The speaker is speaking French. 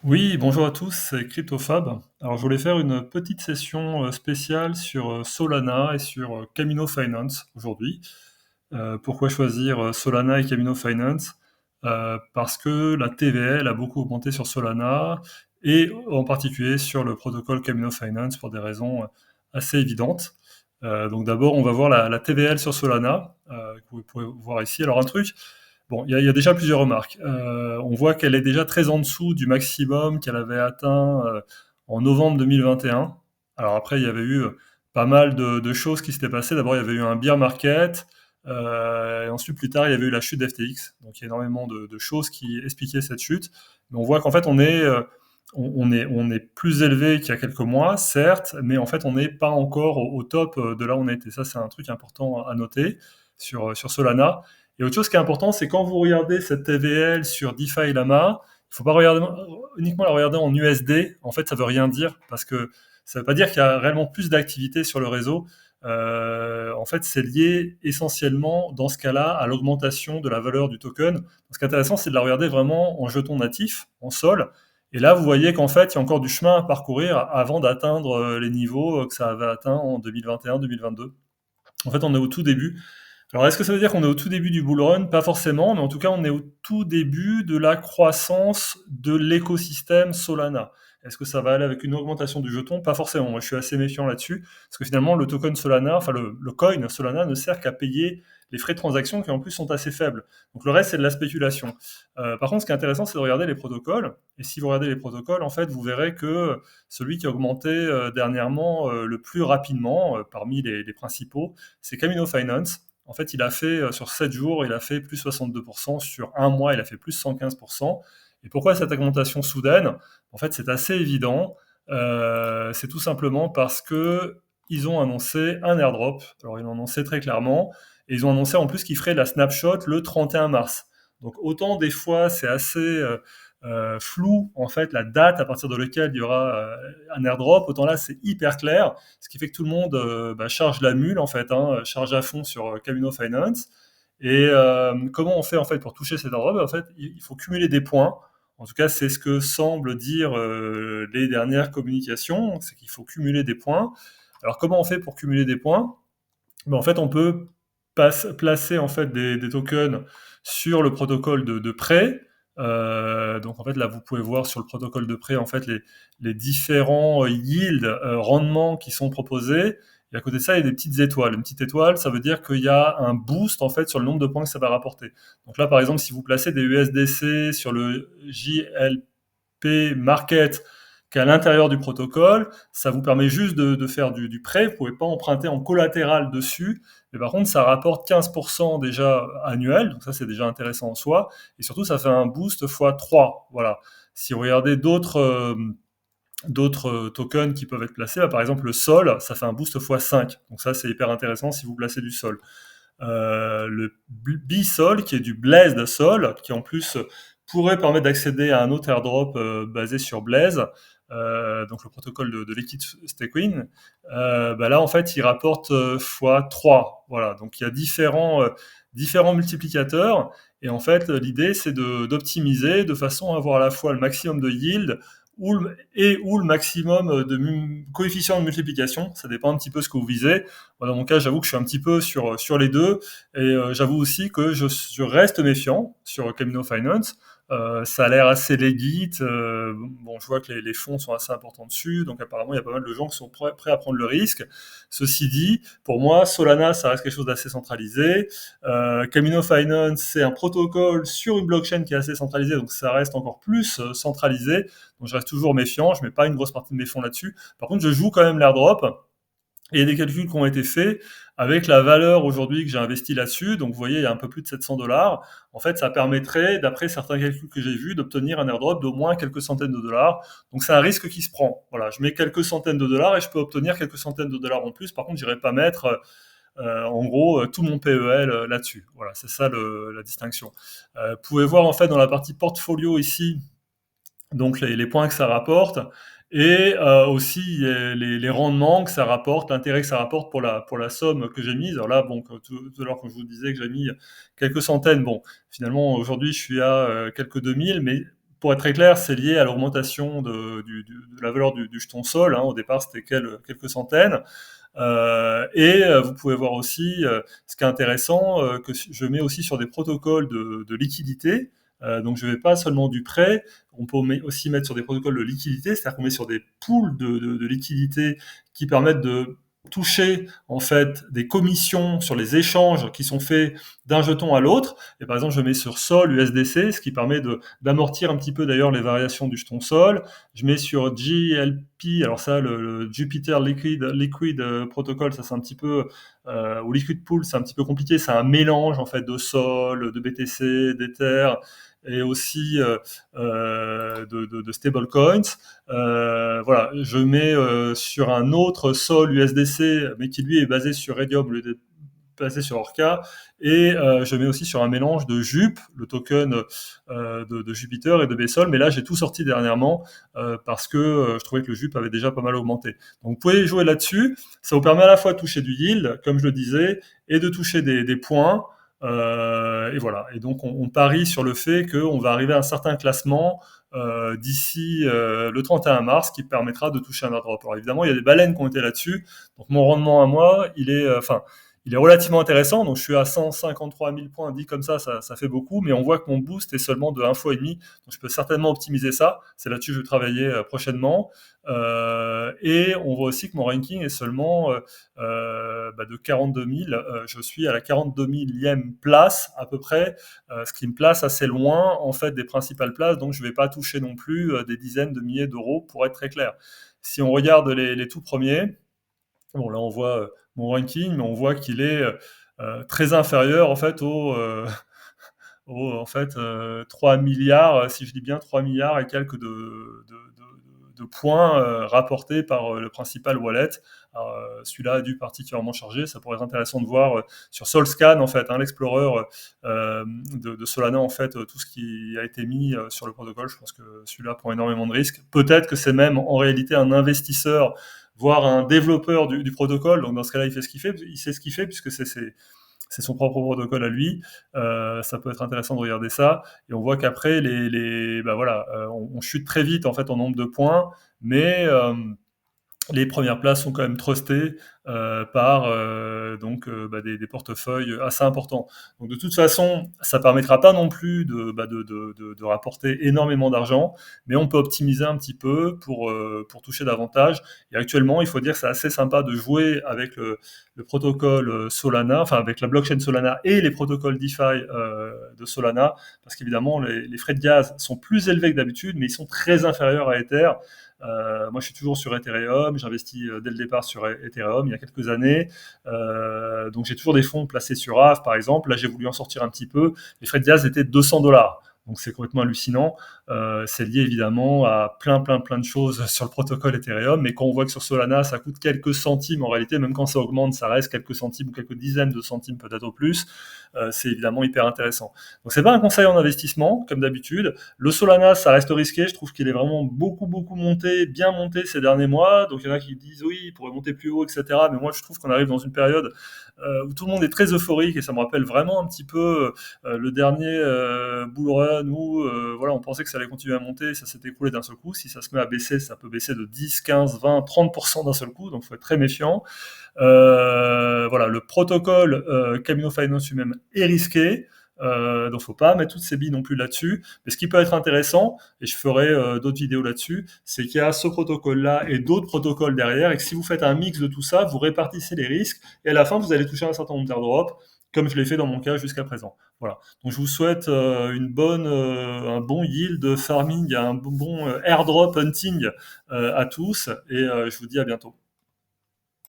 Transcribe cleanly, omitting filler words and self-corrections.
Oui, bonjour à tous, c'est CryptoFab. Alors, je voulais faire une petite session spéciale sur Solana et sur Camino Finance aujourd'hui. Pourquoi choisir Solana et Camino Finance? Parce que la TVL a beaucoup augmenté sur Solana et en particulier sur le protocole Camino Finance pour des raisons assez évidentes. Donc d'abord, on va voir la TVL sur Solana, que vous pouvez voir ici. Alors un truc, bon, il y a déjà plusieurs remarques. On voit qu'elle est déjà très en dessous du maximum qu'elle avait atteint en novembre 2021. Alors après, il y avait eu pas mal de choses qui s'étaient passées. D'abord, il y avait eu un bear market. Et ensuite, plus tard, il y avait eu la chute d'FTX. Donc, il y a énormément de choses qui expliquaient cette chute. Mais on voit qu'en fait, on est plus élevé qu'il y a quelques mois, certes, mais en fait, on n'est pas encore au top de là où on était. Ça, c'est un truc important à noter sur Solana. Et autre chose qui est important, c'est quand vous regardez cette TVL sur DeFi Lama, il ne faut pas regarder, uniquement la regarder en USD. En fait, ça veut rien dire parce que ça ne veut pas dire qu'il y a réellement plus d'activité sur le réseau. En fait, c'est lié essentiellement, dans ce cas-là, à l'augmentation de la valeur du token. Ce qui est intéressant, c'est de la regarder vraiment en jeton natif, en sol. Et là, vous voyez qu'en fait, il y a encore du chemin à parcourir avant d'atteindre les niveaux que ça avait atteints en 2021-2022. En fait, on est au tout début. Alors, est-ce que ça veut dire qu'on est au tout début du bull run? Pas forcément, mais en tout cas, on est au tout début de la croissance de l'écosystème Solana. Est-ce que ça va aller avec une augmentation du jeton? Pas forcément. Moi, je suis assez méfiant là-dessus, parce que finalement, le token Solana, enfin le coin Solana ne sert qu'à payer les frais de transaction qui en plus sont assez faibles. Donc le reste, c'est de la spéculation. Par contre, ce qui est intéressant, c'est de regarder les protocoles. Et si vous regardez les protocoles, en fait, vous verrez que celui qui a augmenté dernièrement le plus rapidement, parmi les principaux, c'est Camino Finance. En fait, il a fait, sur 7 jours, il a fait plus 62%. Sur un mois, il a fait plus 115%. Et pourquoi cette augmentation soudaine? En fait, c'est assez évident. C'est tout simplement parce que ils ont annoncé un airdrop. Alors, ils l'ont annoncé très clairement. Et ils ont annoncé en plus qu'ils feraient la snapshot le 31 mars. Donc, autant des fois, c'est assez flou, en fait, la date à partir de laquelle il y aura un airdrop, autant là, c'est hyper clair. Ce qui fait que tout le monde charge la mule, en fait, hein, charge à fond sur Camino Finance. Et comment on fait, en fait, pour toucher cet airdrop? En fait, il faut cumuler des points. En tout cas, c'est ce que semblent dire les dernières communications, c'est qu'il faut cumuler des points. Alors, comment on fait pour cumuler des points? Ben, en fait, on peut placer en fait des tokens sur le protocole de prêt. Donc en fait là vous pouvez voir sur le protocole de prêt en fait les différents yields, rendements qui sont proposés. Et à côté de ça, il y a des petites étoiles. Une petite étoile, ça veut dire qu'il y a un boost en fait sur le nombre de points que ça va rapporter. Donc là, par exemple, si vous placez des USDC sur le JLP Market qui est à l'intérieur du protocole, ça vous permet juste de faire du prêt. Vous ne pouvez pas emprunter en collatéral dessus. Mais par contre, ça rapporte 15% déjà annuel, donc ça c'est déjà intéressant en soi. Et surtout, ça fait un boost x 3. Voilà. Si vous regardez d'autres tokens qui peuvent être placés, par exemple le sol, ça fait un boost x 5. Donc ça c'est hyper intéressant si vous placez du sol. Le B-Sol, qui est du Blaze de Sol, qui en plus pourrait permettre d'accéder à un autre airdrop basé sur Blaze, donc le protocole de liquid staking. Là, en fait, il rapporte x3. Voilà, donc il y a différents multiplicateurs. Et en fait, l'idée, c'est d'optimiser de façon à avoir à la fois le maximum de yield ou le maximum de coefficient de multiplication. Ça dépend un petit peu ce que vous visez. Moi, dans mon cas, j'avoue que je suis un petit peu sur les deux. Et j'avoue aussi que je reste méfiant sur Camino Finance. Ça a l'air assez legit. Bon, je vois que les fonds sont assez importants dessus. Donc apparemment, il y a pas mal de gens qui sont prêts à prendre le risque. Ceci dit, pour moi, Solana, ça reste quelque chose d'assez centralisé. Camino Finance, c'est un protocole sur une blockchain qui est assez centralisée. Donc ça reste encore plus centralisé. Donc je reste toujours méfiant. Je mets pas une grosse partie de mes fonds là-dessus. Par contre, je joue quand même l'airdrop. Et il y a des calculs qui ont été faits avec la valeur aujourd'hui que j'ai investi là-dessus. Donc, vous voyez, il y a un peu plus de 700 $. En fait, ça permettrait, d'après certains calculs que j'ai vus, d'obtenir un airdrop d'au moins quelques centaines de dollars. Donc, c'est un risque qui se prend. Voilà, je mets quelques centaines de dollars et je peux obtenir quelques centaines de dollars en plus. Par contre, je n'irai pas mettre, en gros, tout mon PEL là-dessus. Voilà, c'est ça la distinction. Vous pouvez voir, en fait, dans la partie portfolio ici, donc les points que ça rapporte et aussi les rendements que ça rapporte, l'intérêt que ça rapporte pour la somme que j'ai mise. Alors là, bon, tout à l'heure, quand je vous disais que j'ai mis quelques centaines, bon, finalement, aujourd'hui, je suis à quelques 2000, mais pour être très clair, c'est lié à l'augmentation de la valeur du jeton Sol, hein. Au départ, c'était quelques centaines. Vous pouvez voir aussi, ce qui est intéressant, que je mets aussi sur des protocoles de liquidité. Donc je ne vais pas seulement du prêt, on peut aussi mettre sur des protocoles de liquidité, c'est-à-dire qu'on met sur des pools de liquidité qui permettent de toucher en fait des commissions sur les échanges qui sont faits d'un jeton à l'autre. Et par exemple, je mets sur Sol USDC, ce qui permet d'amortir un petit peu d'ailleurs les variations du jeton Sol. Je mets sur GLP, alors ça, le Jupiter Liquid Protocol, ça c'est un petit peu, ou Liquid Pool, c'est un petit peu compliqué. C'est un mélange en fait de Sol, de BTC, d'Ether et aussi de stablecoins. Voilà, je mets sur un autre Sol USDC, mais qui lui est basé sur Radium au lieu d'être basé sur Orca, et je mets aussi sur un mélange de JUP, le token de Jupiter et de BSOL, mais là j'ai tout sorti dernièrement parce que je trouvais que le JUP avait déjà pas mal augmenté. Donc vous pouvez jouer là-dessus, ça vous permet à la fois de toucher du yield, comme je le disais, et de toucher des points. Et voilà. Et donc on parie sur le fait qu'on va arriver à un certain classement d'ici le 31 mars qui permettra de toucher un airdrop. Alors évidemment, il y a des baleines qui ont été là-dessus. Donc mon rendement à moi, il est relativement intéressant. Donc je suis à 153 000 points. Dit comme ça fait beaucoup. Mais on voit que mon boost est seulement de 1,5 fois. Donc je peux certainement optimiser ça. C'est là-dessus que je vais travailler prochainement. Et on voit aussi que mon ranking est seulement de 42 000. Je suis à la 42 000e place à peu près, ce qui me place assez loin en fait des principales places. Donc je ne vais pas toucher non plus des dizaines de milliers d'euros pour être très clair. Si on regarde les tout premiers, bon là on voit mon ranking, mais on voit qu'il est très inférieur en fait en fait 3 milliards, si je dis bien 3 milliards et quelques de points rapportés par le principal wallet. Celui-là a dû particulièrement charger. Ça pourrait être intéressant de voir sur Solscan, en fait, hein, l'explorer de Solana, en fait, tout ce qui a été mis sur le protocole. Je pense que celui-là prend énormément de risques. Peut-être que c'est même en réalité un investisseur, voire un développeur du protocole. Donc dans ce cas-là, il fait ce qu'il fait. Il sait ce qu'il fait puisque c'est son propre protocole à lui. Ça peut être intéressant de regarder ça. Et on voit qu'après, on chute très vite en fait en nombre de points, mais les premières places sont quand même trustées par des portefeuilles assez importants. Donc de toute façon, ça permettra pas non plus de rapporter énormément d'argent, mais on peut optimiser un petit peu pour toucher davantage. Et actuellement, il faut dire que c'est assez sympa de jouer avec le protocole Solana, enfin avec la blockchain Solana et les protocoles DeFi de Solana, parce qu'évidemment, les frais de gaz sont plus élevés que d'habitude, mais ils sont très inférieurs à Ether. Moi, je suis toujours sur Ethereum. J'investis dès le départ sur Ethereum il y a quelques années. Donc, j'ai toujours des fonds placés sur Aave, par exemple. Là, j'ai voulu en sortir un petit peu. Les frais de gaz étaient de $200. Donc, c'est complètement hallucinant. C'est lié évidemment à plein de choses sur le protocole Ethereum. Mais quand on voit que sur Solana, ça coûte quelques centimes en réalité, même quand ça augmente, ça reste quelques centimes ou quelques dizaines de centimes peut-être au plus. C'est évidemment hyper intéressant. Donc, c'est pas un conseil en investissement, comme d'habitude. Le Solana, ça reste risqué. Je trouve qu'il est vraiment beaucoup monté, bien monté ces derniers mois. Donc, il y en a qui disent oui, il pourrait monter plus haut, etc. Mais moi, je trouve qu'on arrive dans une période où tout le monde est très euphorique et ça me rappelle vraiment un petit peu le dernier bull run où voilà, on pensait que ça allait continuer à monter, ça s'est écroulé d'un seul coup. Si ça se met à baisser, ça peut baisser de 10, 15, 20, 30% d'un seul coup. Donc, il faut être très méfiant. Voilà, le protocole Camino Finance lui-même est risqué. Donc faut pas mettre toutes ses billes non plus là-dessus. Mais ce qui peut être intéressant, et je ferai d'autres vidéos là-dessus, c'est qu'il y a ce protocole-là et d'autres protocoles derrière, et que si vous faites un mix de tout ça, vous répartissez les risques, et à la fin, vous allez toucher un certain nombre d'airdrops, comme je l'ai fait dans mon cas jusqu'à présent. Voilà. Donc je vous souhaite un bon yield farming, un bon airdrop hunting à tous, et je vous dis à bientôt.